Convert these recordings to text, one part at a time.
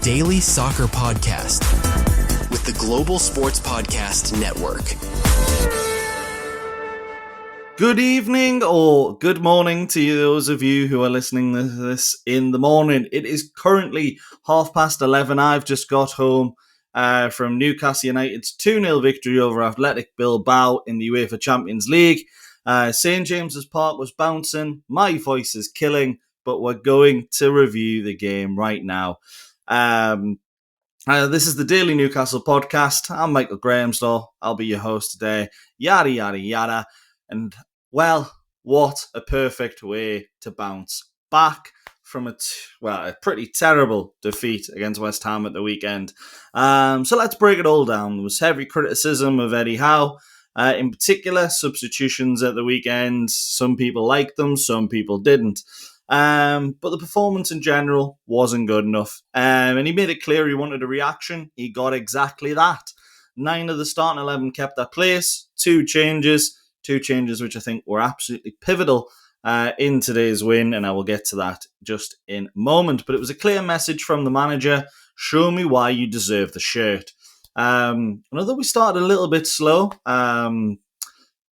daily soccer podcast with the Global Sports Podcast Network. Good evening or good morning to those of you who are listening to this in the morning. It is currently 11:30. I've just got home from Newcastle United's 2-0 victory over Athletic Bilbao in the UEFA Champions League. St James's Park was bouncing, my voice is killing, but we're going to review the game right now. This is the Daily Newcastle podcast. I'm Michael Grahamslaw. I'll be your host today. Yada, yada, yada. And, well, what a perfect way to bounce back from a pretty terrible defeat against West Ham at the weekend. So let's break it all down. There was heavy criticism of Eddie Howe. In particular, substitutions at the weekend. Some people liked them, some people didn't. But the performance in general wasn't good enough. And he made it clear he wanted a reaction. He got exactly that. 9 of the starting 11 kept their place. Two changes which I think were absolutely pivotal in today's win. And I will get to that just in a moment. But it was a clear message from the manager. Show me why you deserve the shirt. And although we started a little bit slow,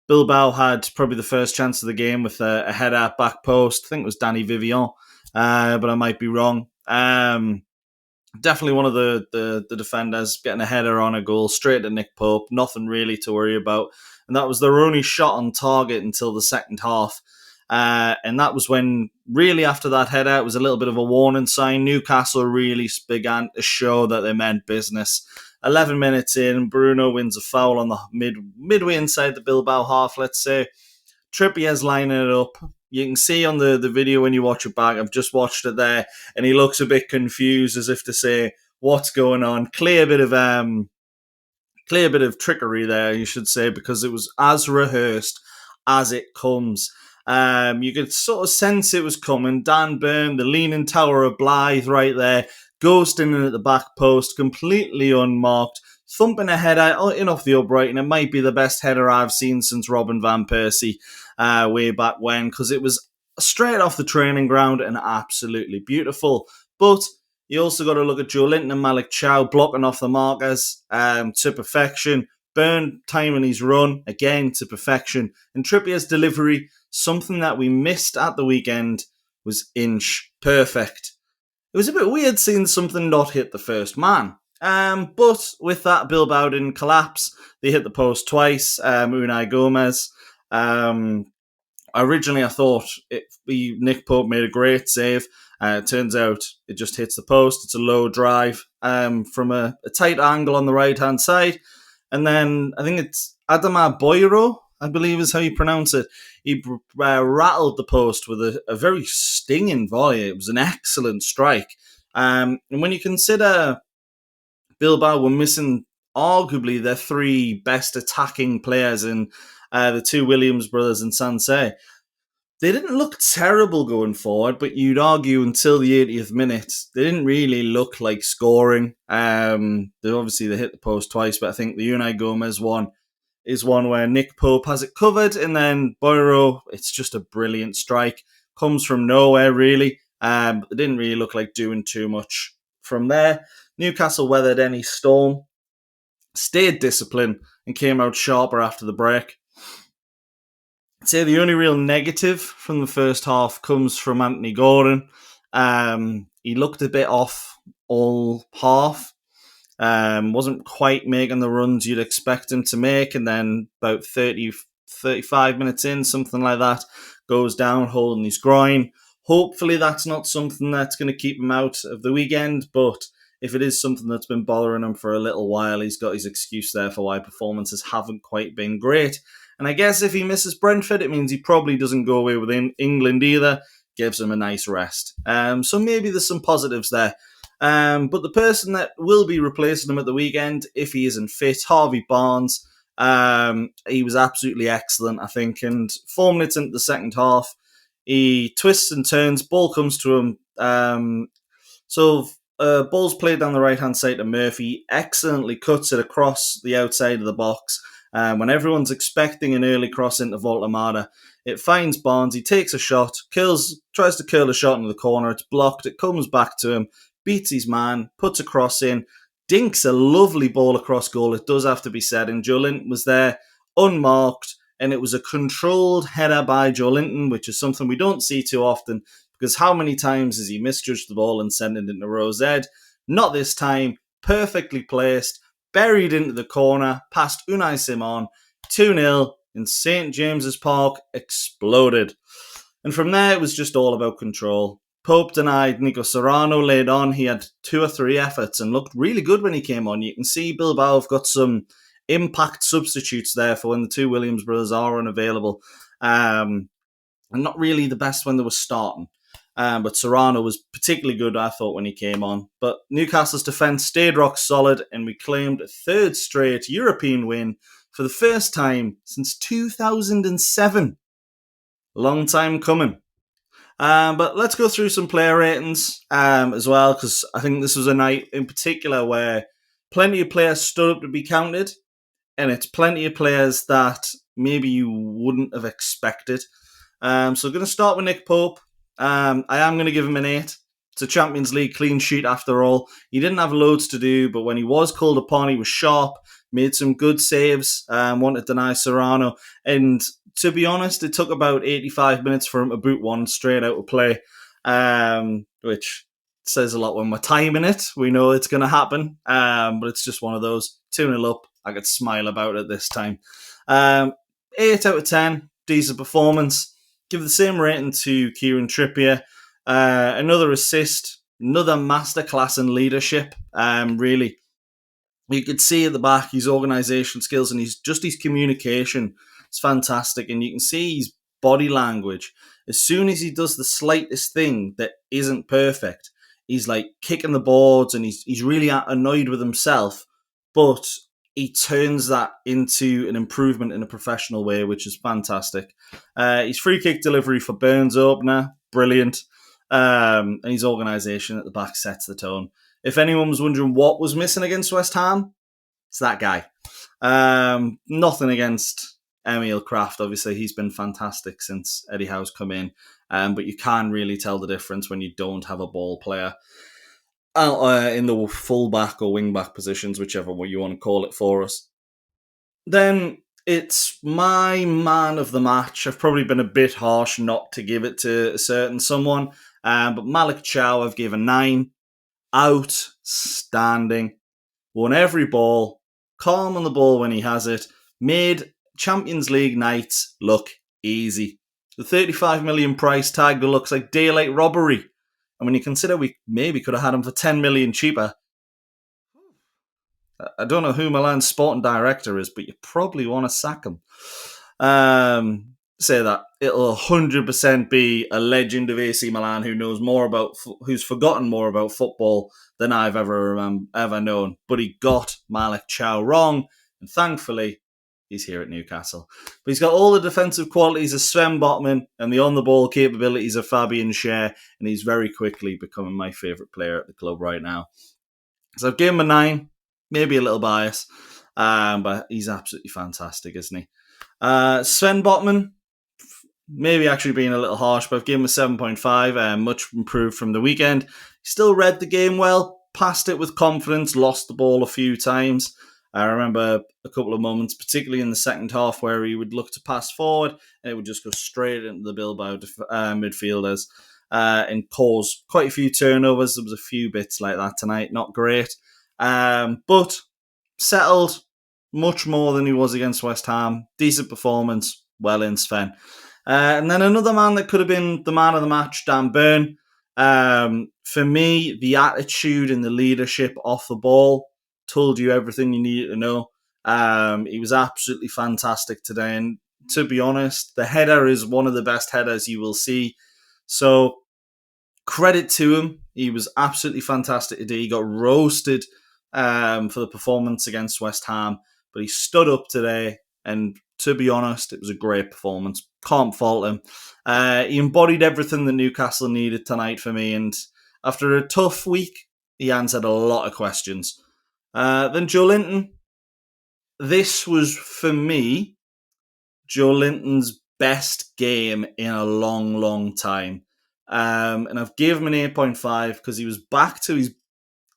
Bilbao had probably the first chance of the game with a header at back post. I think it was Danny Vivian, but I might be wrong. Definitely one of the defenders getting a header on a goal straight to Nick Pope. Nothing really to worry about. And that was their only shot on target until the second half. And that was when, really after that header, it was a little bit of a warning sign. Newcastle really began to show that they meant business. 11 minutes in, Bruno wins a foul on the midway inside the Bilbao half, let's say. Trippier's lining it up. You can see on the video when you watch it back, I've just watched it there, and he looks a bit confused as if to say, what's going on? Clear bit of trickery there, you should say, because it was as rehearsed as it comes. You could sort of sense it was coming. Dan Burn, the leaning tower of Blythe right there, ghosting in at the back post, completely unmarked, thumping a header in off the upright, and it might be the best header I've seen since Robin van Persie way back when, because it was straight off the training ground and absolutely beautiful. But you also got to look at Joelinton and Malick Thiaw blocking off the markers to perfection. Burn timing his run, again, to perfection. And Trippier's delivery, something that we missed at the weekend, was inch perfect. It was a bit weird seeing something not hit the first man. But with that, Bilbao didn't collapse. They hit the post twice. Unai Gomez. Originally, I thought Nick Pope made a great save. It turns out it just hits the post. It's a low drive from a tight angle on the right-hand side. And then I think it's Adama Boiro, I believe is how you pronounce it. He rattled the post with a very stinging volley. It was an excellent strike. And when you consider Bilbao were missing arguably their three best attacking players in the two Williams brothers and Sansei, they didn't look terrible going forward, but you'd argue until the 80th minute, they didn't really look like scoring. They hit the post twice, but I think the Unai Gomez one is one where Nick Pope has it covered, and then Boiro, it's just a brilliant strike. Comes from nowhere, really, but they didn't really look like doing too much from there. Newcastle weathered any storm, stayed disciplined, and came out sharper after the break. I'd say the only real negative from the first half comes from Anthony Gordon. He looked a bit off all half. Wasn't quite making the runs you'd expect him to make, and then about 35 minutes in, something like that, goes down holding his groin. Hopefully that's not something that's going to keep him out of the weekend, but if it is something that's been bothering him for a little while, he's got his excuse there for why performances haven't quite been great. And I guess if he misses Brentford, it means he probably doesn't go away with England either. Gives him a nice rest. So maybe there's some positives there. But the person that will be replacing him at the weekend, if he isn't fit, Harvey Barnes. He was absolutely excellent, I think. And 4 minutes into the second half, he twists and turns. Ball comes to him. Ball's played down the right-hand side to Murphy. Excellently cuts it across the outside of the box. When everyone's expecting an early cross into Voltemada, it finds Barnes. He takes a shot, tries to curl a shot into the corner. It's blocked. It comes back to him. beats his man, puts a cross in, dinks a lovely ball across goal, it does have to be said, and Joelinton was there unmarked, and it was a controlled header by Joelinton, which is something we don't see too often, because how many times has he misjudged the ball and sent it into Rose Ed? Not this time. Perfectly placed, buried into the corner, past Unai Simon, 2-0 in St. James's Park, exploded. And from there, it was just all about control. Pope denied, Nico Serrano laid on. He had 2 or 3 efforts and looked really good when he came on. You can see Bilbao have got some impact substitutes there for when the 2 Williams brothers are unavailable. And not really the best when they were starting. But Serrano was particularly good, I thought, when he came on. But Newcastle's defence stayed rock solid, and we claimed a 3rd straight European win for the first time since 2007. Long time coming. But let's go through some player ratings as well, because I think this was a night in particular where plenty of players stood up to be counted, and it's plenty of players that maybe you wouldn't have expected. So I'm going to start with Nick Pope. I am going to give him an 8. It's a Champions League clean sheet after all. He didn't have loads to do, but when he was called upon, he was sharp, made some good saves, wanted to deny Serrano. And to be honest, it took about 85 minutes for him to boot one straight out of play, which says a lot when we're timing it. We know it's going to happen, but it's just one of those. 2-0 up. I could smile about it this time. 8 out of 10. Decent performance. Give the same rating to Kieran Trippier. Another assist, another masterclass in leadership. Really, you could see at the back his organisation skills and his communication is fantastic. And you can see his body language. As soon as he does the slightest thing that isn't perfect, he's like kicking the boards and he's really annoyed with himself. But he turns that into an improvement in a professional way, which is fantastic. His free kick delivery for Burns opener, brilliant. And his organisation at the back sets the tone. If anyone was wondering what was missing against West Ham, it's that guy. Nothing against Emil Kraft. Obviously, he's been fantastic since Eddie Howe's come in. But you can really tell the difference when you don't have a ball player in the full-back or wing-back positions, whichever way you want to call it for us. Then it's my man of the match. I've probably been a bit harsh not to give it to a certain someone, but Malick Thiaw I've given 9. Outstanding. Won every ball, calm on the ball when he has it, made Champions League nights look easy. The 35 million price tag that looks like daylight robbery. And when you consider we maybe could have had him for 10 million cheaper, I don't know who Milan's sporting director is, but you probably want to sack him. Say that. It'll 100% be a legend of AC Milan who knows more about, who's forgotten more about football than I've ever known. But he got Malick Thiaw wrong, and thankfully, he's here at Newcastle. But he's got all the defensive qualities of Sven Botman and the on-the-ball capabilities of Fabian Schär, and he's very quickly becoming my favourite player at the club right now. So I've given him a 9, maybe a little bias, but he's absolutely fantastic, isn't he? Sven Botman, maybe actually being a little harsh, but I've given him a 7.5, much improved from the weekend. He still read the game well, passed it with confidence, lost the ball a few times. I remember a couple of moments, particularly in the second half, where he would look to pass forward and it would just go straight into the Bilbao midfielders and cause quite a few turnovers. There was a few bits like that tonight, not great. But settled much more than he was against West Ham. Decent performance, well in Sven. And then another man that could have been the man of the match, Dan Burn. For me, the attitude and the leadership off the ball told you everything you needed to know. He was absolutely fantastic today. And to be honest, the header is one of the best headers you will see. So credit to him. He was absolutely fantastic today. He got roasted for the performance against West Ham, but he stood up today. And to be honest, it was a great performance. Can't fault him. He embodied everything that Newcastle needed tonight for me. And after a tough week, he answered a lot of questions. Then Joelinton. This was, for me, Joelinton's best game in a long, long time. And I've gave him an 8.5 because he was back to his, I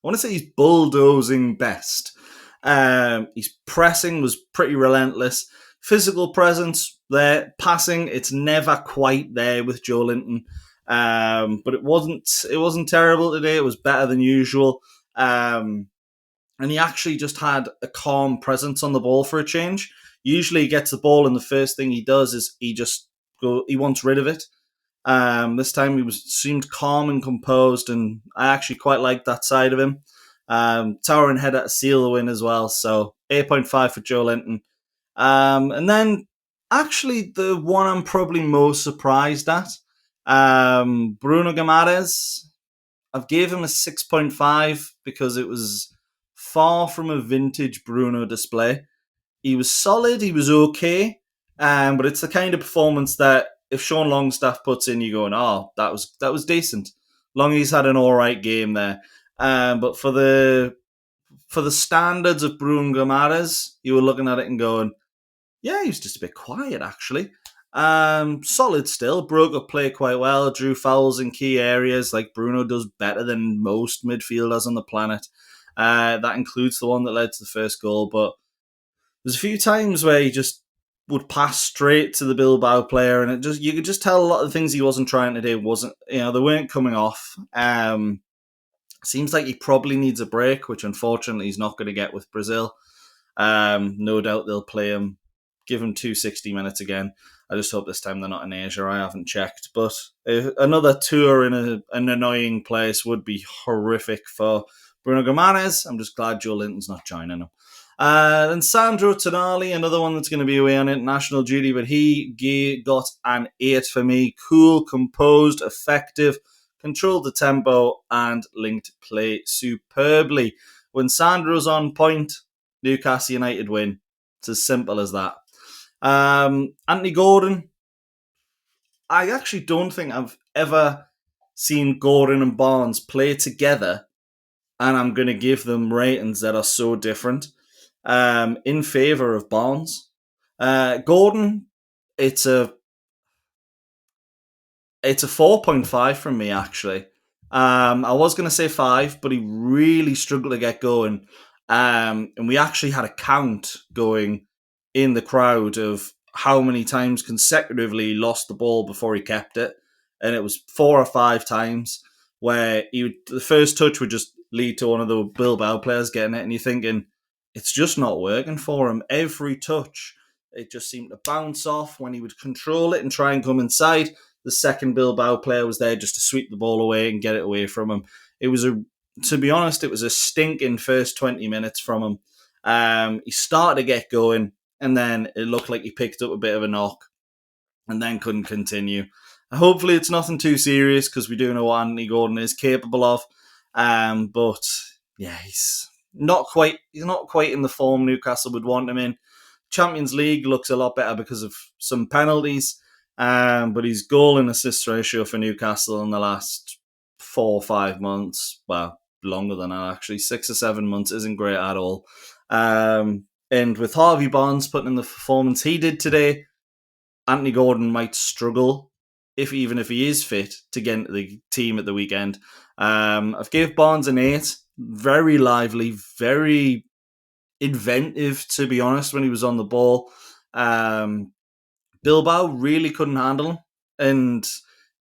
want to say his bulldozing best. His pressing was pretty relentless. Physical presence there. Passing, it's never quite there with Joelinton. But it wasn't terrible today. It was better than usual. And he actually just had a calm presence on the ball for a change. Usually he gets the ball and the first thing he does is he wants rid of it. This time he seemed calm and composed, and I actually quite liked that side of him. Towering header to seal the win as well, so 8.5 for Joelinton. And then actually the one I'm probably most surprised at, Bruno Guimaraes. I've gave him a 6.5 because it was far from a vintage Bruno display. He was solid, he was okay, but it's the kind of performance that if Sean Longstaff puts in, you're going, oh, that was decent. Longy's had an all right game there. But for the standards of Bruno Guimaraes, you were looking at it and going, yeah, he was just a bit quiet, actually. Solid still, broke up play quite well, drew fouls in key areas like Bruno does better than most midfielders on the planet. That includes the one that led to the first goal, but there's a few times where he just would pass straight to the Bilbao player, and you could just tell a lot of the things he wasn't trying to do they weren't coming off. Seems like he probably needs a break, which unfortunately he's not going to get with Brazil. No doubt they'll play him, give him 260 minutes again. I just hope this time they're not in Asia. I haven't checked, but another tour in an annoying place would be horrific for Bruno Guimaraes. I'm just glad Joelinton's not joining him. Then Sandro Tonali, another one that's going to be away on international duty, but he got an 8 for me. Cool, composed, effective, controlled the tempo, and linked play superbly. When Sandro's on point, Newcastle United win. It's as simple as that. Anthony Gordon, I actually don't think I've ever seen Gordon and Barnes play together, and I'm going to give them ratings that are so different. In favour of Barnes. Gordon, it's a 4.5 from me, actually. I was going to say 5, but he really struggled to get going. And we actually had a count going in the crowd of how many times consecutively he lost the ball before he kept it. And it was 4 or 5 times where the first touch would just lead to one of the Bilbao players getting it, and you're thinking, it's just not working for him. Every touch, it just seemed to bounce off. When he would control it and try and come inside, the second Bilbao player was there just to sweep the ball away and get it away from him. To be honest, it was a stinking first 20 minutes from him. He started to get going, and then it looked like he picked up a bit of a knock and then couldn't continue. Hopefully it's nothing too serious, because we do know what Anthony Gordon is capable of. But yeah, he's not quite in the form Newcastle would want him in. Champions League looks a lot better because of some penalties. But his goal and assist ratio for Newcastle in the last 4 or 5 months, well, longer than that actually, 6 or 7 months, isn't great at all. And with Harvey Barnes putting in the performance he did today, Anthony Gordon might struggle, even if he is fit, to get into the team at the weekend. I've gave Barnes an 8. Very lively, very inventive, to be honest, when he was on the ball. Bilbao really couldn't handle him. And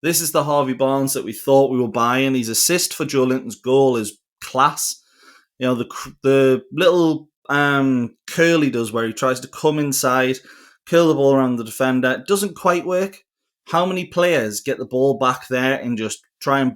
this is the Harvey Barnes that we thought we were buying. His assist for Joelinton's goal is class. You know, the little curl he does where he tries to come inside, curl the ball around the defender. It doesn't quite work. How many players get the ball back there and just try and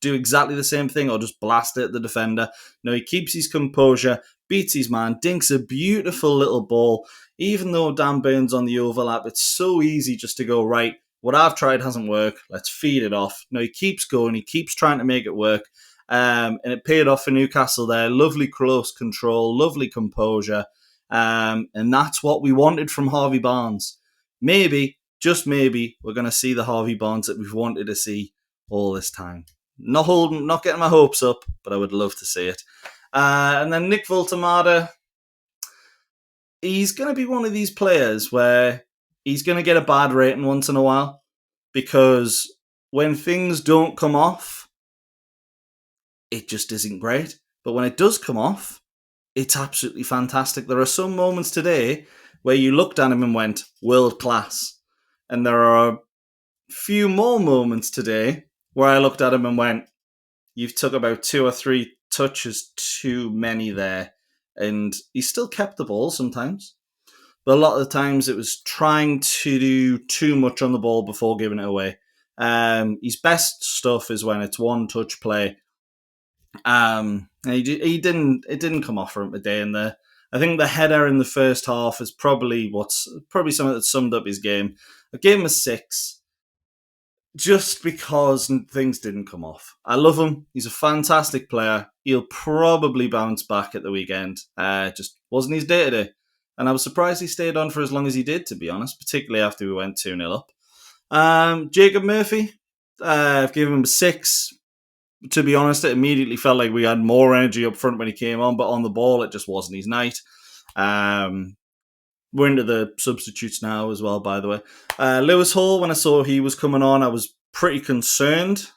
do exactly the same thing, or just blast it at the defender? No, he keeps his composure, beats his man, dinks a beautiful little ball. Even though Dan Burn's on the overlap, it's so easy just to go, right, what I've tried hasn't worked, let's feed it off. No, he keeps going, he keeps trying to make it work. And it paid off for Newcastle there. Lovely close control, lovely composure. And that's what we wanted from Harvey Barnes. Maybe, just maybe, we're going to see the Harvey Barnes that we've wanted to see all this time. Not getting my hopes up, but I would love to see it. And then Nick Voltemade, he's going to be one of these players where he's going to get a bad rating once in a while, because when things don't come off, it just isn't great. But when it does come off, it's absolutely fantastic. There are some moments today where you looked at him and went, world class. And there are a few more moments today where I looked at him and went, you've took about 2 or 3 touches too many there. And he still kept the ball sometimes. But a lot of the times it was trying to do too much on the ball before giving it away. His best stuff is when it's one-touch play. It didn't come off for him today. And I think the header in the first half is probably something that summed up his game. I gave him a 6. Just because things didn't come off. I love him. He's a fantastic player. He'll probably bounce back at the weekend. Just wasn't his day today. And I was surprised he stayed on for as long as he did, to be honest, particularly after we went 2-0 up. Jacob Murphy, I've given him a 6. To be honest, it immediately felt like we had more energy up front when he came on, but on the ball, it just wasn't his night. We're into the substitutes now as well, by the way. Lewis Hall, when I saw he was coming on, I was pretty concerned,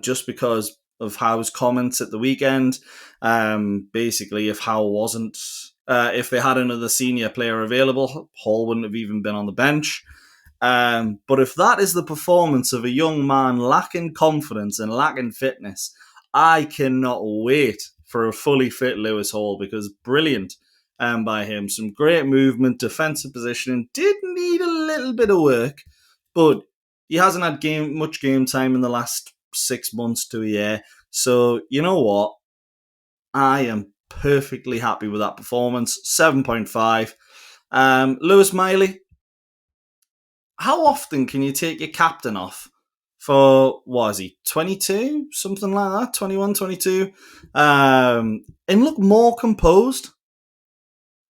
just because of Howe's comments at the weekend. Basically, if Howe wasn't, if they had another senior player available, Hall wouldn't have even been on the bench. But if that is the performance of a young man lacking confidence and lacking fitness, I cannot wait for a fully fit Lewis Hall, because brilliant. By him. Some great movement, defensive positioning. Did need a little bit of work, but he hasn't had much game time in the last 6 months to a year. So, you know what? I am perfectly happy with that performance. 7.5. Lewis Miley. How often can you take your captain off for, what is he, 22? Something like that? 21, 22? And look more composed?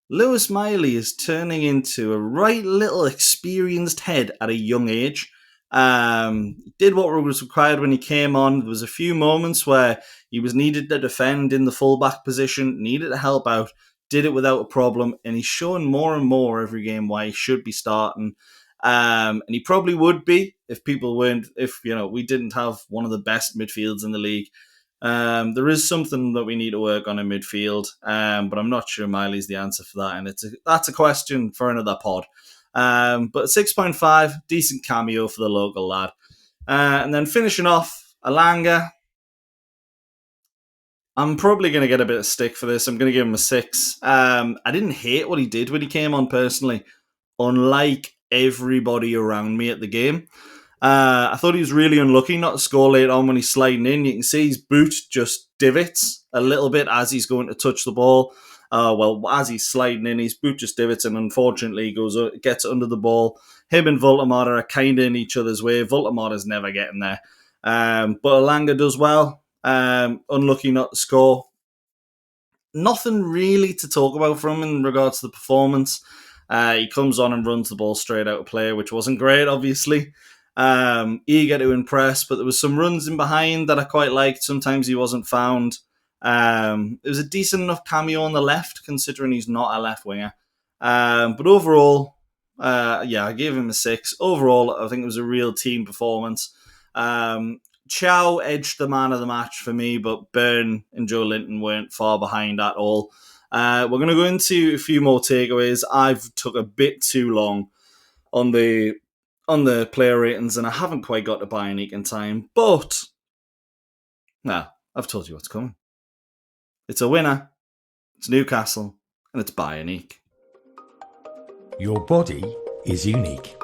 Lewis Miley is turning into a right little experienced head at a young age. Did what was required when he came on. There was a few moments where he was needed to defend in the fullback position, needed to help out, did it without a problem, and he's showing more and more every game why he should be starting. And he probably would be if we didn't have one of the best midfields in the league. There is something that we need to work on in midfield, but I'm not sure Miley's the answer for that, and that's a question for another pod. But 6.5, decent cameo for the local lad. And then finishing off, Alanga. I'm probably going to get a bit of stick for this. I'm going to give him a 6. I didn't hate what he did when he came on personally, unlike everybody around me at the game. I thought he was really unlucky not to score late on when he's sliding in. You can see his boot just divots a little bit as he's going to touch the ball. As he's sliding in, his boot just divots, and unfortunately gets under the ball. Him and Voltemata are kind of in each other's way. Voltemata's never getting there. But Alanga does well. Unlucky not to score. Nothing really to talk about from him in regards to the performance. He comes on and runs the ball straight out of play, which wasn't great, obviously. Eager to impress, but there was some runs in behind that I quite liked. Sometimes he wasn't found. It was a decent enough cameo on the left, considering he's not a left winger. But overall, I gave him a 6. Overall, I think it was a real team performance. Chow edged the man of the match for me, but Burn and Joelinton weren't far behind at all. We're going to go into a few more takeaways. I've took a bit too long on the player ratings, and I haven't quite got to Bionic in time, but I've told you what's coming. It's a winner, it's Newcastle, and it's Bionic. Your body is unique.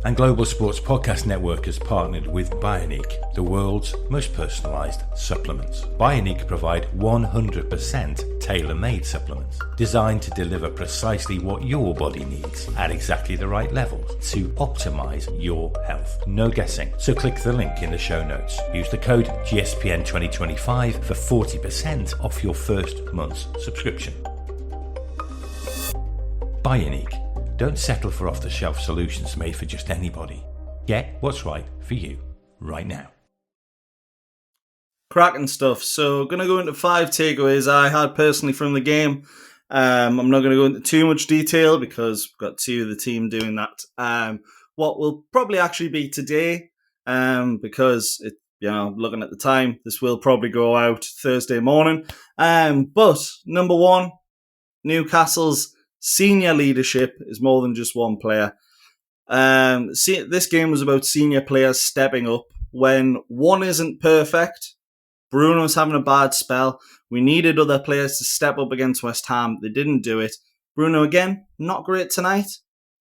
And Global Sports Podcast Network has partnered with Bionic, the world's most personalised supplements. Bionic provide 100% tailor-made supplements designed to deliver precisely what your body needs at exactly the right levels to optimise your health. No guessing. So click the link in the show notes. Use the code GSPN2025 for 40% off your first month's subscription. Bionic. Don't settle for off-the-shelf solutions made for just anybody. Get what's right for you right now. Cracking stuff. So, going to go into 5 takeaways I had personally from the game. I'm not going to go into too much detail because we've got 2 of the team doing that. What will probably actually be today because looking at the time, this will probably go out Thursday morning. But number one, Newcastle's senior leadership is more than just one player. This game was about senior players stepping up when one isn't perfect. Bruno's having a bad spell. We needed other players to step up against West Ham. They didn't do it. Bruno, again, not great tonight.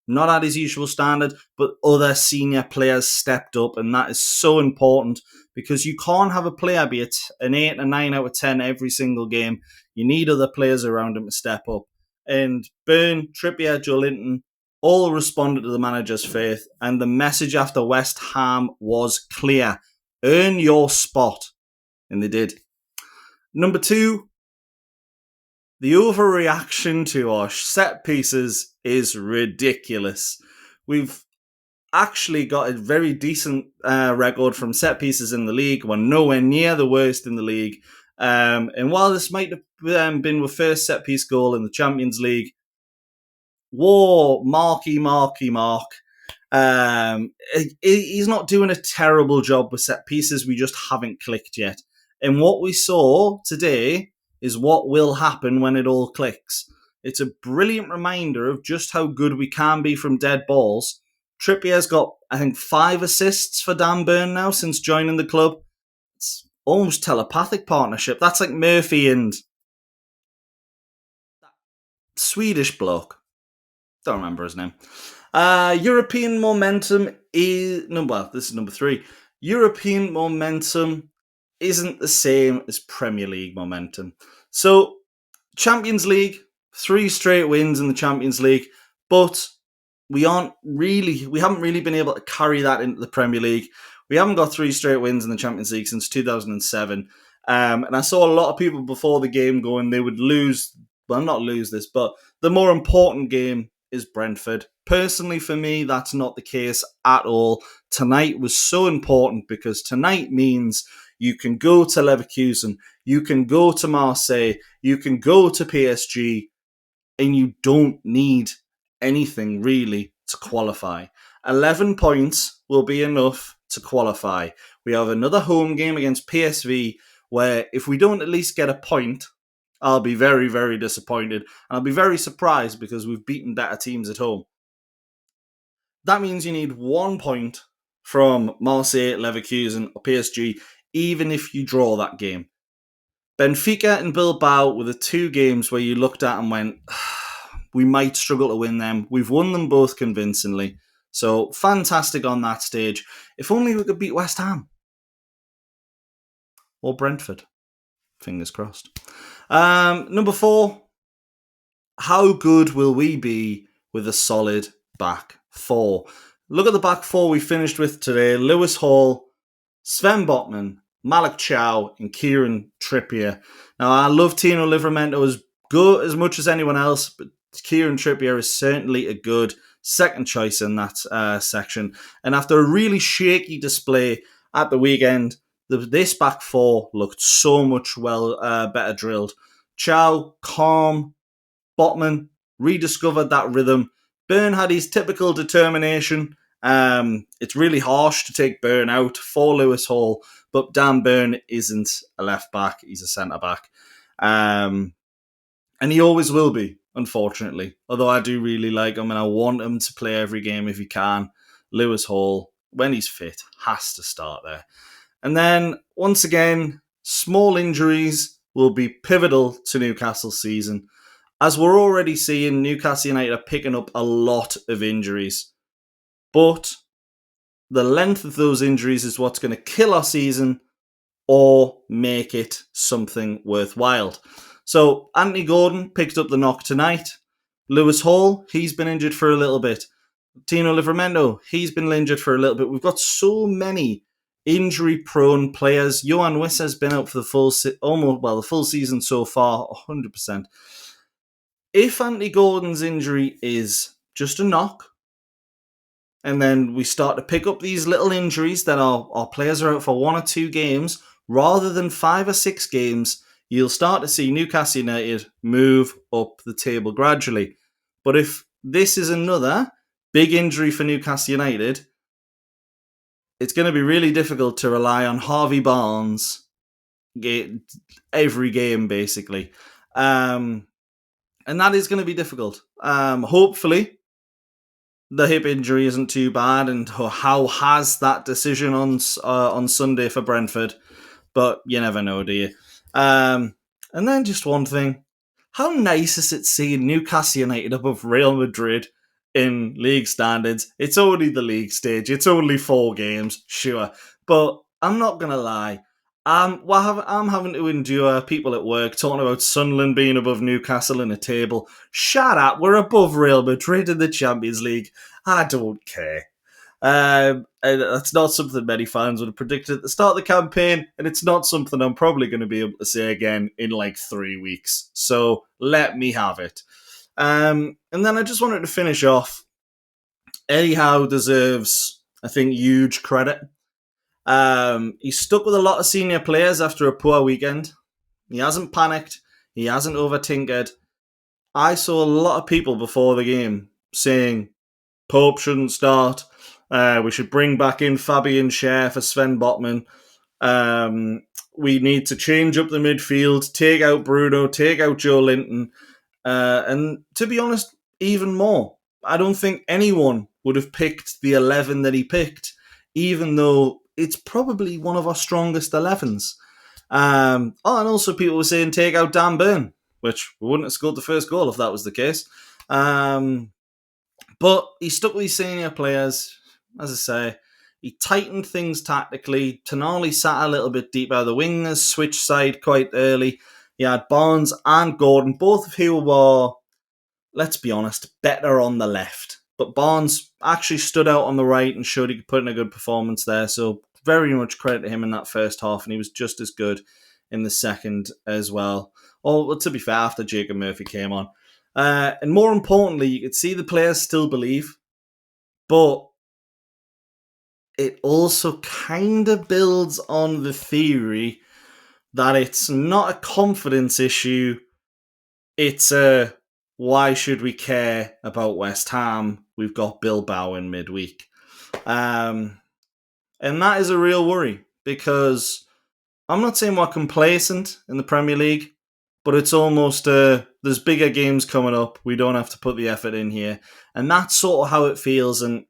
Not at his usual standard, but other senior players stepped up, and that is so important because you can't have a player be an 8 or 9 out of 10 every single game. You need other players around him to step up. And Burn, Trippier, Joelinton all responded to the manager's faith, and the message after West Ham was clear. Earn your spot. And they did. Number 2, the overreaction to our set pieces is ridiculous. We've actually got a very decent record from set pieces in the league. We're nowhere near the worst in the league. And while this might have been the first set piece goal in the Champions League, Mark. He's not doing a terrible job with set pieces. We just haven't clicked yet. And what we saw today is what will happen when it all clicks. It's a brilliant reminder of just how good we can be from dead balls. Trippier's got, I think, 5 assists for Dan Burn now since joining the club. It's almost telepathic partnership. That's like Murphy and that Swedish bloke. Don't remember his name. European momentum is... this is number 3. European momentum isn't the same as Premier League momentum. So, Champions League, 3 straight wins in the Champions League, but we haven't really been able to carry that into the Premier League. We haven't got 3 straight wins in the Champions League since 2007. And I saw a lot of people before the game going they would lose, not lose this, but the more important game is Brentford. Personally, for me, that's not the case at all. Tonight was so important because tonight means you can go to Leverkusen, you can go to Marseille, you can go to PSG, and you don't need anything really to qualify. 11 points will be enough to qualify. We have another home game against PSV where if we don't at least get a point, I'll be very, very disappointed. And I'll be very surprised because we've beaten better teams at home. That means you need 1 point from Marseille, Leverkusen, or PSG, even if you draw that game. Benfica and Bilbao were the 2 games where you looked at and went, we might struggle to win them. We've won them both convincingly. So, fantastic on that stage. If only we could beat West Ham. Or Brentford. Fingers crossed. Number 4. How good will we be with a solid back 4? Look at the back 4 we finished with today. Lewis Hall, Sven Botman, Malick Thiaw, and Kieran Trippier. Now, I love Tino Livramento as much as anyone else, but Kieran Trippier is certainly a good second choice in that section. And after a really shaky display at the weekend, this back 4 looked so much better drilled. Thiaw, calm. Botman rediscovered that rhythm. Burn had his typical determination. It's really harsh to take Burn out for Lewis Hall, but Dan Burn isn't a left back, he's a centre back. And he always will be, unfortunately. Although I do really like him and I want him to play every game if he can. Lewis Hall, when he's fit, has to start there. And then, once again, small injuries will be pivotal to Newcastle's season. As we're already seeing, Newcastle United are picking up a lot of injuries. But the length of those injuries is what's going to kill our season or make it something worthwhile. So, Anthony Gordon picked up the knock tonight. Lewis Hall, he's been injured for a little bit. Tino Livramento, he's been injured for a little bit. We've got so many injury-prone players. Johan Wissa's been out for the full season so far, 100%. If Anthony Gordon's injury is just a knock, and then we start to pick up these little injuries that our players are out for 1 or 2 games, rather than 5 or 6 games, you'll start to see Newcastle United move up the table gradually. But if this is another big injury for Newcastle United, it's going to be really difficult to rely on Harvey Barnes every game, basically. And that is going to be difficult. Hopefully, the hip injury isn't too bad, and Howe has that decision on Sunday for Brentford. But you never know, do you? And then just one thing. How nice is it seeing Newcastle United above Real Madrid in league standards? It's only the league stage. It's only 4 games, sure. But I'm not going to lie. I'm having to endure people at work talking about Sunderland being above Newcastle in a table. Shut up. We're above Real Madrid in the Champions League. I don't care. And that's not something many fans would have predicted at the start of the campaign, and it's not something I'm probably going to be able to say again in like 3 weeks. So let me have it. And then I just wanted to finish off. Eddie Howe deserves, I think, huge credit. He's stuck with a lot of senior players after a poor weekend. He hasn't panicked. He hasn't overtinkered. I saw a lot of people before the game saying Pope shouldn't start. We should bring back in Fabian Schär for Sven Botman. We need to change up the midfield, take out Bruno, take out Joelinton. And to be honest, even more. I don't think anyone would have picked the 11 that he picked, even though it's probably one of our strongest 11s. And also people were saying take out Dan Burn, which we wouldn't have scored the first goal if that was the case. But he stuck with his senior players. As I say, he tightened things tactically. Tonali sat a little bit deeper. The wingers switched side quite early. He had Barnes and Gordon, both of who were, let's be honest, better on the left. But Barnes actually stood out on the right and showed he could put in a good performance there. So very much credit to him in that first half, and he was just as good in the second as well. Well, to be fair, after Jacob Murphy came on. And more importantly, you could see the players still believe, but it also kind of builds on the theory that it's not a confidence issue, it's a why should we care about West Ham? We've got Bilbao in midweek. And that is a real worry, because I'm not saying we're complacent in the Premier League, but it's almost, there's bigger games coming up. We don't have to put the effort in here. And that's sort of how it feels. And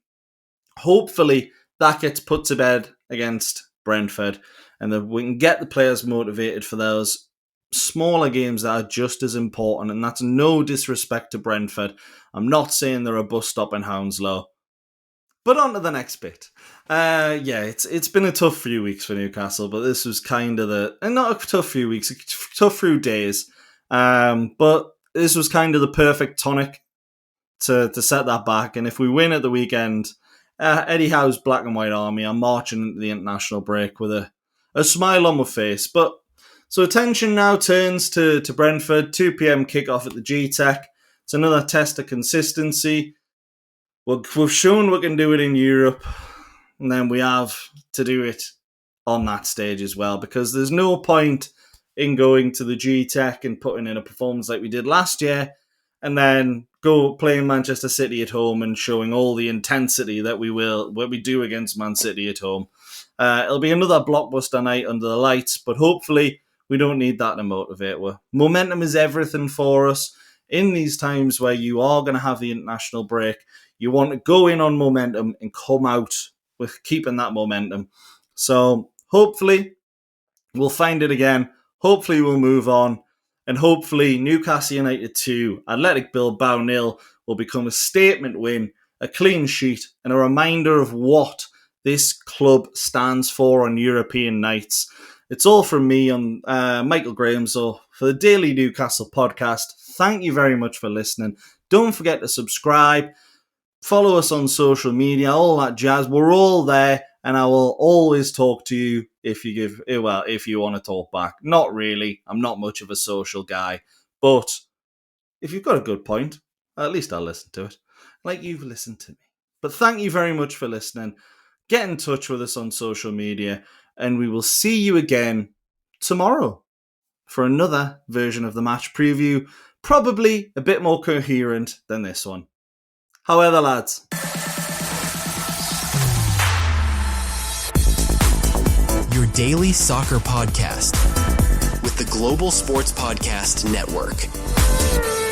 hopefully that gets put to bed against Brentford, and that we can get the players motivated for those smaller games that are just as important. And that's no disrespect to Brentford. I'm not saying they're a bus stop in Hounslow. But on to the next bit. It's been a tough few weeks for Newcastle, but this was kind of not a tough few weeks, a tough few days. But this was kind of the perfect tonic to set that back. And if we win at the weekend, Eddie Howe's black and white army are marching into the international break with a smile on my face. But so attention now turns to Brentford, 2 p.m. kickoff at the G-Tech. It's another test of consistency. We've shown we can do it in Europe, and then we have to do it on that stage as well, because there's no point in going to the G-Tech and putting in a performance like we did last year and then go playing Manchester City at home and showing all the intensity that we do against Man City at home. It'll be another blockbuster night under the lights, but hopefully we don't need that to motivate. Momentum is everything for us. In these times where you are going to have the international break, you want to go in on momentum and come out with keeping that momentum. So hopefully we'll find it again. Hopefully we'll move on. And hopefully Newcastle United 2, Athletic Bilbao 0 will become a statement win, a clean sheet, and a reminder of what this club stands for on European nights. It's all from me on Michael Grahamslaw for the Daily Newcastle podcast. Thank you very much for listening. Don't forget to subscribe. Follow us on social media, all that jazz. We're all there, and I will always talk to you if you want to talk back. Not really. I'm not much of a social guy. But if you've got a good point, at least I'll listen to it, like you've listened to me. But thank you very much for listening. Get in touch with us on social media, and we will see you again tomorrow for another version of the match preview, probably a bit more coherent than this one. However, lads. your daily soccer podcast with the Global Sports Podcast Network.